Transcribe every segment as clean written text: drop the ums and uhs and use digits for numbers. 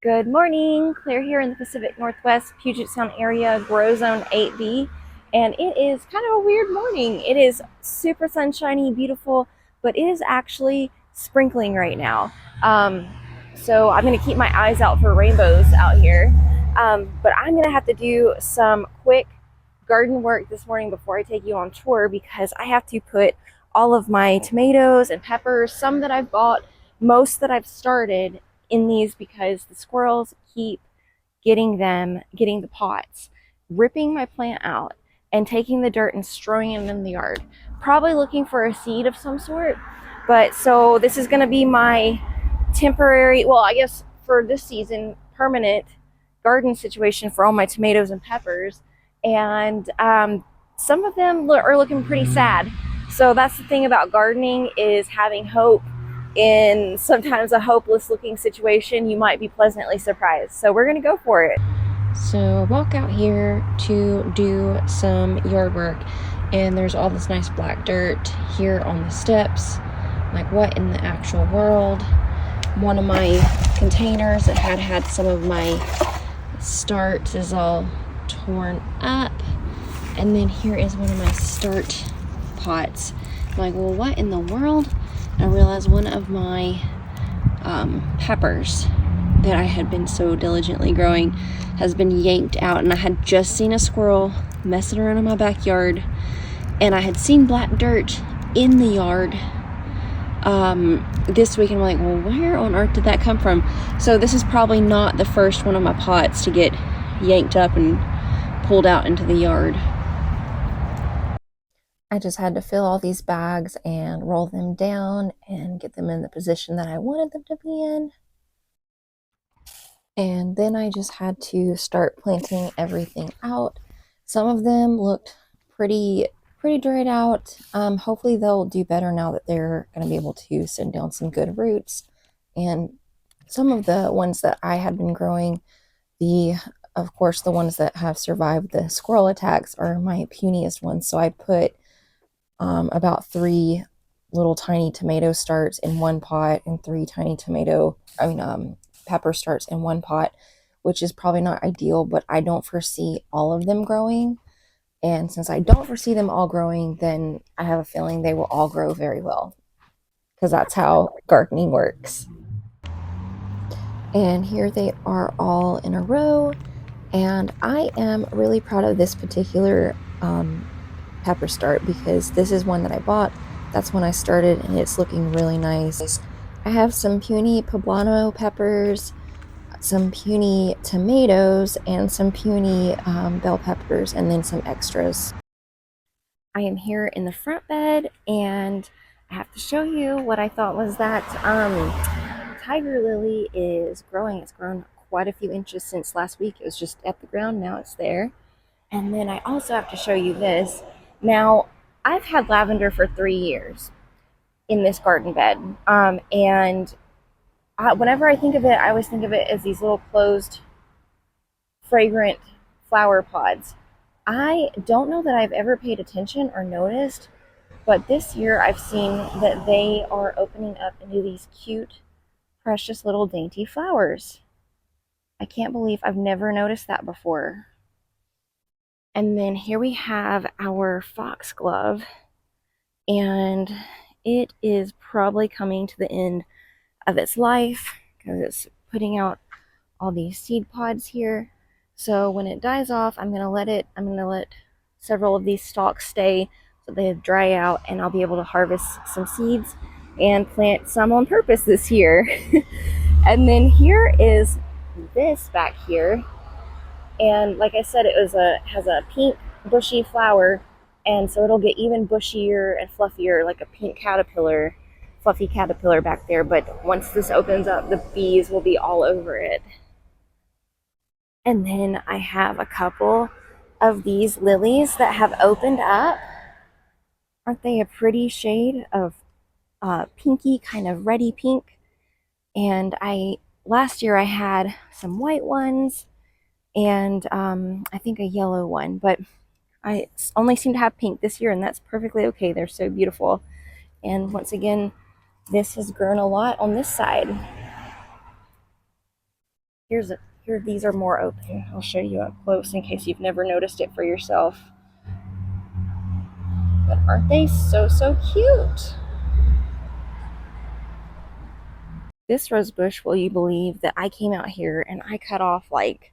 Good morning, Claire here in the Pacific Northwest, Puget Sound area, Grow Zone 8B, and it is kind of a weird morning. It is super sunshiny, beautiful, but it is actually sprinkling right now. So I'm going to keep my eyes out for rainbows out here. But I'm going to have to do some quick garden work this morning before I take you on tour because I have to put all of my tomatoes and peppers, some that I've bought, most that I've started, in these because the squirrels keep getting the pots, ripping my plant out and taking the dirt and throwing it in the yard, probably looking for a seed of some sort. But so this is going to be my temporary, well, I guess for this season, permanent garden situation for all my tomatoes and peppers. And some of them are looking pretty sad. So that's the thing about gardening, is having hope in sometimes a hopeless looking situation. You might be pleasantly surprised. So we're going to go for it. So I walk out here to do some yard work, and there's all this nice black dirt here on the steps. Like, what in the actual world? One of my containers that had some of my starts is all torn up, and then here is one of my start pots. I'm like, well, what in the world? I realized one of my peppers that I had been so diligently growing has been yanked out, and I had just seen a squirrel messing around in my backyard, and I had seen black dirt in the yard this week, and I'm like, well, where on earth did that come from? So this is probably not the first one of my pots to get yanked up and pulled out into the yard. I just had to fill all these bags and roll them down and get them in the position that I wanted them to be in. And then I just had to start planting everything out. Some of them looked pretty dried out. Hopefully they'll do better now that they're going to be able to send down some good roots. And some of the ones that I had been growing, of course, the ones that have survived the squirrel attacks are my puniest ones. So I put about three little tiny tomato starts in one pot and three tiny pepper starts in one pot, which is probably not ideal, but I don't foresee all of them growing. And since I don't foresee them all growing, then I have a feeling they will all grow very well, because that's how gardening works. And here they are all in a row. And I am really proud of this particular pepper start because this is one that I bought. That's when I started, and it's looking really nice. I have some puny poblano peppers, some puny tomatoes, and some puny bell peppers, and then some extras. I am here in the front bed, and I have to show you what I thought was that tiger lily is growing. It's grown quite a few inches since last week. It was just at the ground, now it's there. And then I also have to show you this. Now, I've had lavender for 3 years in this garden bed. And whenever I think of it, I always think of it as these little closed, fragrant flower pods. I don't know that I've ever paid attention or noticed, but this year I've seen that they are opening up into these cute, precious little dainty flowers. I can't believe I've never noticed that before. And then here we have our foxglove, and it is probably coming to the end of its life because it's putting out all these seed pods here. So when it dies off, I'm gonna let several of these stalks stay so they dry out, and I'll be able to harvest some seeds and plant some on purpose this year. And then here is this back here, and like I said, has a pink bushy flower, and so it'll get even bushier and fluffier, like a pink caterpillar, fluffy caterpillar back there. But once this opens up, the bees will be all over it. And then I have a couple of these lilies that have opened up. Aren't they a pretty shade of pinky, kind of reddy pink? And last year I had some white ones, and I think a yellow one, but I only seem to have pink this year, and that's perfectly okay. They're so beautiful. And once again, this has grown a lot on this side. Here, these are more open. I'll show you up close in case you've never noticed it for yourself. But aren't they so cute? This rose bush, will you believe that I came out here and I cut off like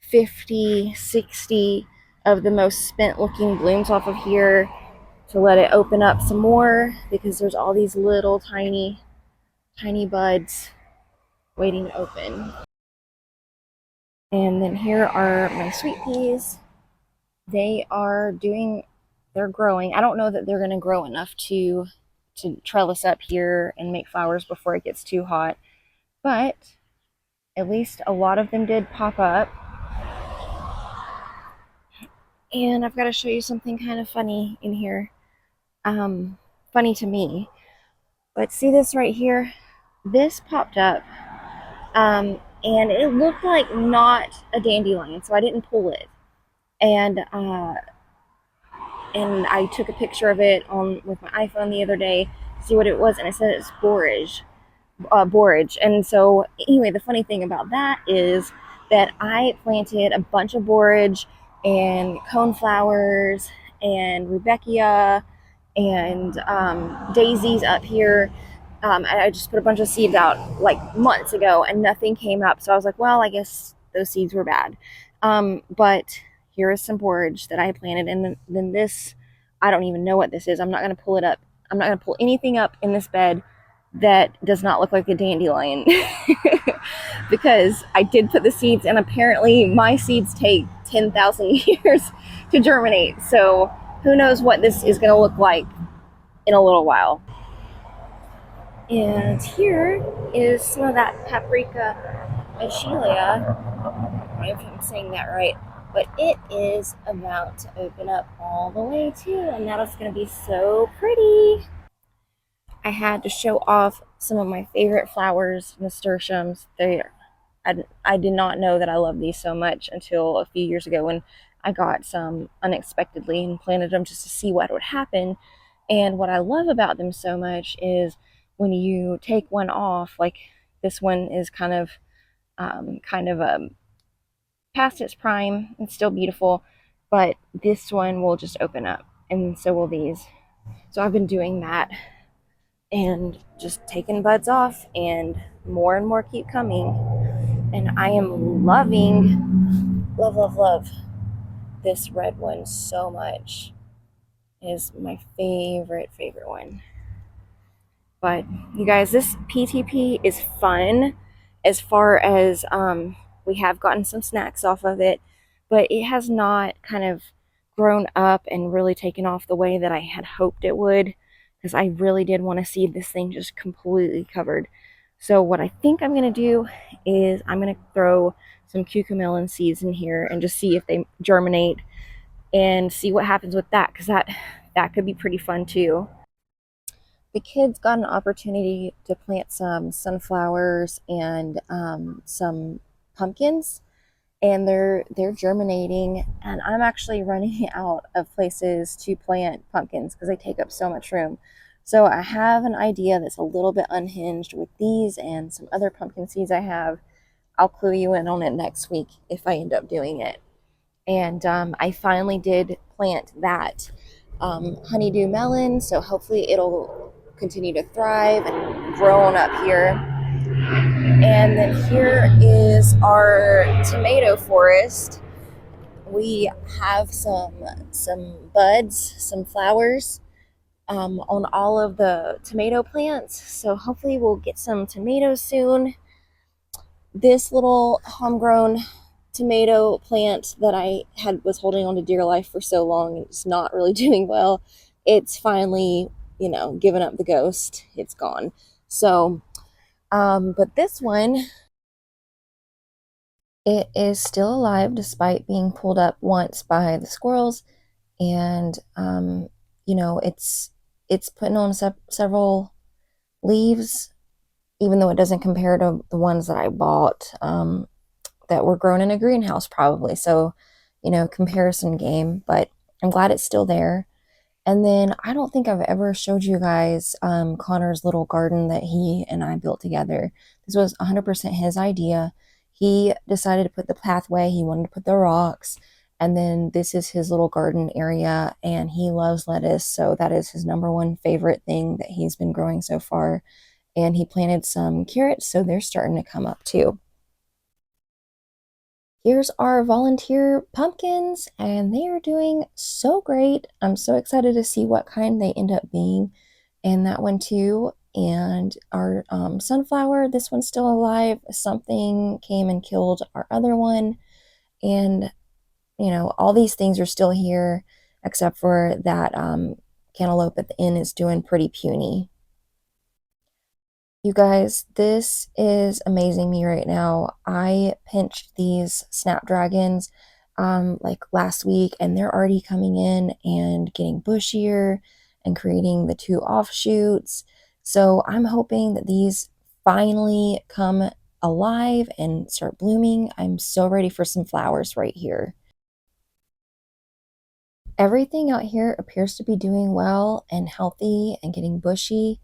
50, 60 of the most spent looking blooms off of here to let it open up some more because there's all these little tiny buds waiting to open. And then here are my sweet peas. They are doing, they're growing. I don't know that they're going to grow enough to trellis up here and make flowers before it gets too hot, but at least a lot of them did pop up. And I've got to show you something kind of funny in here. Funny to me. But see this right here? This popped up. And it looked like not a dandelion, so I didn't pull it. And I took a picture of it on with my iPhone the other day to see what it was, and it said it's borage. And so, anyway, the funny thing about that is that I planted a bunch of borage and coneflowers and rudbeckia and daisies up here. I just put a bunch of seeds out like months ago and nothing came up. So I was like, well, I guess those seeds were bad. But here is some borage that I planted. And then this, I don't even know what this is. I'm not going to pull it up. I'm not going to pull anything up in this bed that does not look like a dandelion because I did put the seeds, and apparently my seeds take 10,000 years to germinate. So who knows what this is going to look like in a little while. And here is some of that paprika achillea. I don't know if I'm saying that right, but it is about to open up all the way too, and that is going to be so pretty. I had to show off some of my favorite flowers, nasturtiums. I did not know that I love these so much until a few years ago when I got some unexpectedly and planted them just to see what would happen. And what I love about them so much is when you take one off, like this one is kind of past its prime. It's still beautiful, but this one will just open up, and so will these. So I've been doing that and just taking buds off, and more keep coming. And I am love this red one so much. It is my favorite one. But you guys, this PTP is fun as far as we have gotten some snacks off of it, but it has not kind of grown up and really taken off the way that I had hoped it would, because I really did want to see this thing just completely covered. So what I think I'm going to do is I'm going to throw some cucamelon seeds in here and just see if they germinate and see what happens with that, because that could be pretty fun too. The kids got an opportunity to plant some sunflowers and some pumpkins, and they're germinating. And I'm actually running out of places to plant pumpkins because they take up so much room. So I have an idea that's a little bit unhinged with these and some other pumpkin seeds I have. I'll clue you in on it next week if I end up doing it. And I finally did plant that honeydew melon, so hopefully it'll continue to thrive and grow on up here. And then here is our tomato forest. We have some buds, some flowers on all of the tomato plants, so hopefully we'll get some tomatoes soon. This little homegrown tomato plant that I was holding on to dear life for so long and it's not really doing well, it's finally, given up the ghost. It's gone. So, but this one, it is still alive despite being pulled up once by the squirrels, and it's putting on several leaves, even though it doesn't compare to the ones that I bought. That were grown in a greenhouse probably. So, comparison game, but I'm glad it's still there. And then I don't think I've ever showed you guys Connor's little garden that he and I built together. This was 100% his idea. He decided to put the pathway, he wanted to put the rocks, and then this is his little garden area, and he loves lettuce, so that is his number one favorite thing that he's been growing so far. And he planted some carrots, so they're starting to come up too. Here's our volunteer pumpkins, and they are doing so great. I'm so excited to see what kind they end up being. And that one too. And our sunflower, this one's still alive. Something came and killed our other one. And, all these things are still here, except for that cantaloupe at the end is doing pretty puny. You guys, this is amazing me right now. I pinched these snapdragons like last week, and they're already coming in and getting bushier and creating the two offshoots. So I'm hoping that these finally come alive and start blooming. I'm so ready for some flowers right here. Everything out here appears to be doing well and healthy and getting bushy.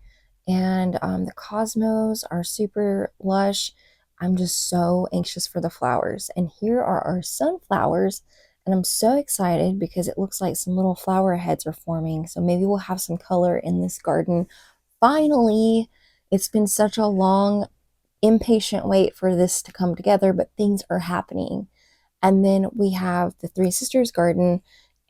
And the cosmos are super lush. I'm just so anxious for the flowers. And here are our sunflowers. And I'm so excited because it looks like some little flower heads are forming. So maybe we'll have some color in this garden. Finally, it's been such a long, impatient wait for this to come together, but things are happening. And then we have the Three Sisters garden,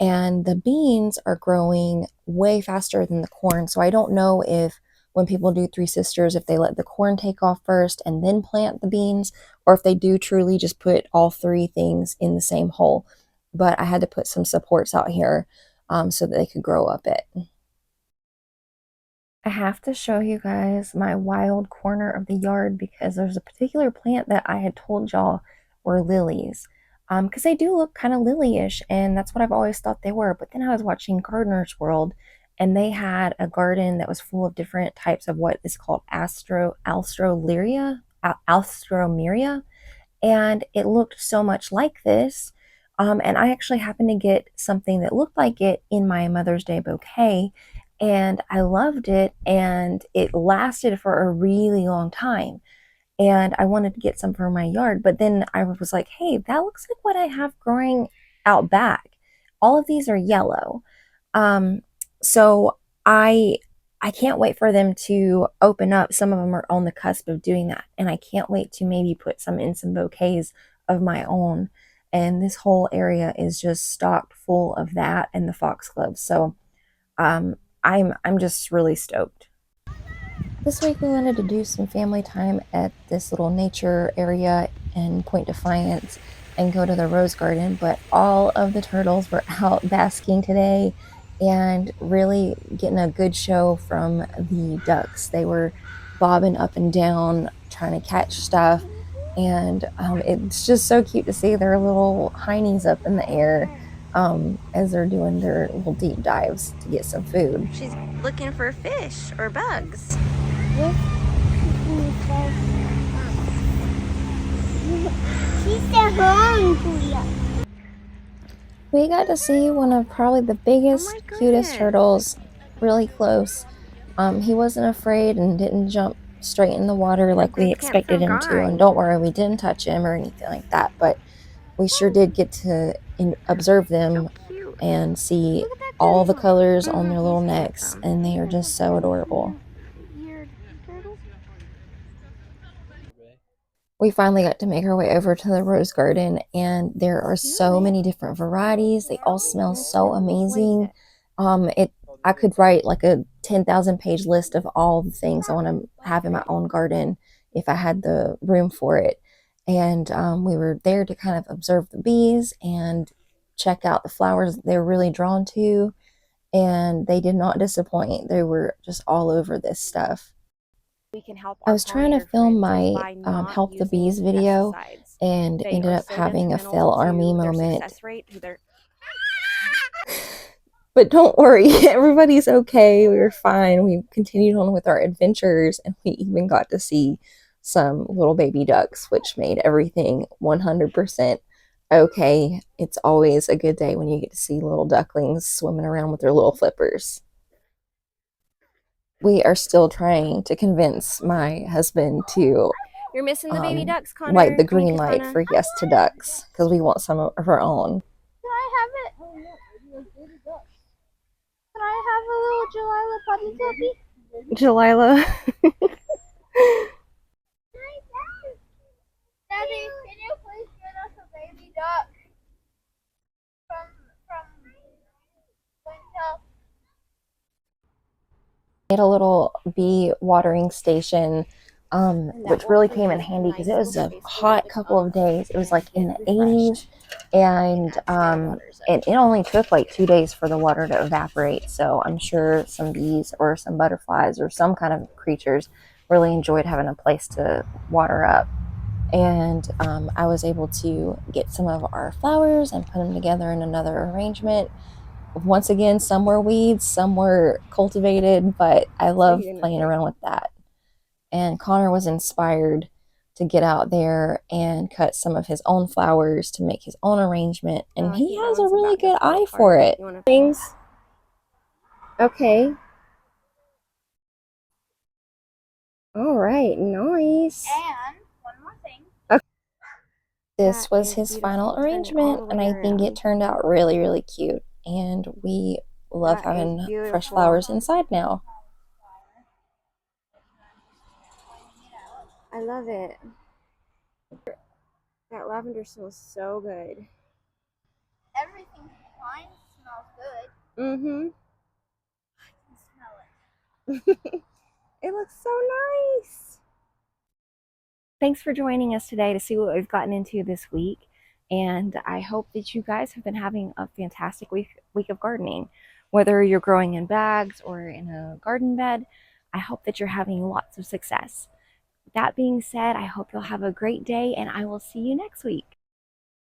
and the beans are growing way faster than the corn. So I don't know if when people do Three Sisters, if they let the corn take off first and then plant the beans, or if they do truly just put all three things in the same hole. But I had to put some supports out here so that they could grow up it. I have to show you guys my wild corner of the yard because there's a particular plant that I had told y'all were lilies. Because they do look kind of lily-ish, and that's what I've always thought they were. But then I was watching Gardener's World, and they had a garden that was full of different types of what is called alstroemeria, and it looked so much like this. And I actually happened to get something that looked like it in my Mother's Day bouquet, and I loved it, and it lasted for a really long time. And I wanted to get some for my yard, but then I was like, hey, that looks like what I have growing out back. All of these are yellow. Um, so I can't wait for them to open up. Some of them are on the cusp of doing that, and I can't wait to maybe put some in some bouquets of my own. And this whole area is just stocked full of that and the foxgloves. So I'm just really stoked. This week we wanted to do some family time at this little nature area in Point Defiance and go to the rose garden, but all of the turtles were out basking today and really getting a good show from the ducks. They were bobbing up and down trying to catch stuff, and it's just so cute to see their little heinies up in the air as they're doing their little deep dives to get some food. She's looking for fish or bugs. She's the home, Julia. We got to see one of probably the biggest, cutest turtles really close. He wasn't afraid and didn't jump straight in the water like we expected him to. And don't worry, we didn't touch him or anything like that, but we sure did get to observe them and see all the colors on their little necks, and they are just so adorable. We finally got to make our way over to the rose garden, and there are so many different varieties. They all smell so amazing. It I could write like a 10,000 page list of all the things I want to have in my own garden if I had the room for it. And we were there to kind of observe the bees and check out the flowers that they were really drawn to, and they did not disappoint. They were just all over this stuff. We can help I our was trying to pollinator film friends my by not Help the Bees using video pesticides. and They ended are up so having a fail detrimental army to their moment. success rate. But don't worry, everybody's okay. We were fine. We continued on with our adventures, and we even got to see some little baby ducks, which made everything 100% okay. It's always a good day when you get to see little ducklings swimming around with their little flippers. We are still trying to convince my husband to You're missing the baby ducks, like Connor the and green light Katana. for Yes to Ducks because we want some of our own. Can I have it? Can I have a little Jalila puppy puppy? Delilah. Daddy, can you please get us a baby duck from Wintel? We had a little bee watering station, which really came in handy because it was a hot couple of days. It was like in the 80s, and it only took like 2 days for the water to evaporate. So I'm sure some bees or some butterflies or some kind of creatures really enjoyed having a place to water up. And I was able to get some of our flowers and put them together in another arrangement. Once again, some were weeds, some were cultivated, but I love playing around with that. And Connor was inspired to get out there and cut some of his own flowers to make his own arrangement, and he has a really good eye for it. Things. Okay. All right, nice. And one more thing. This was his final arrangement, and I think it turned out really, really cute. And we love having fresh flowers inside now. I love it. That lavender smells so good. Everything fine smells good. Mm-hmm. I can smell it. It looks so nice. Thanks for joining us today to see what we've gotten into this week. And I hope that you guys have been having a fantastic week of gardening. Whether you're growing in bags or in a garden bed, I hope that you're having lots of success. That being said, I hope you'll have a great day, and I will see you next week.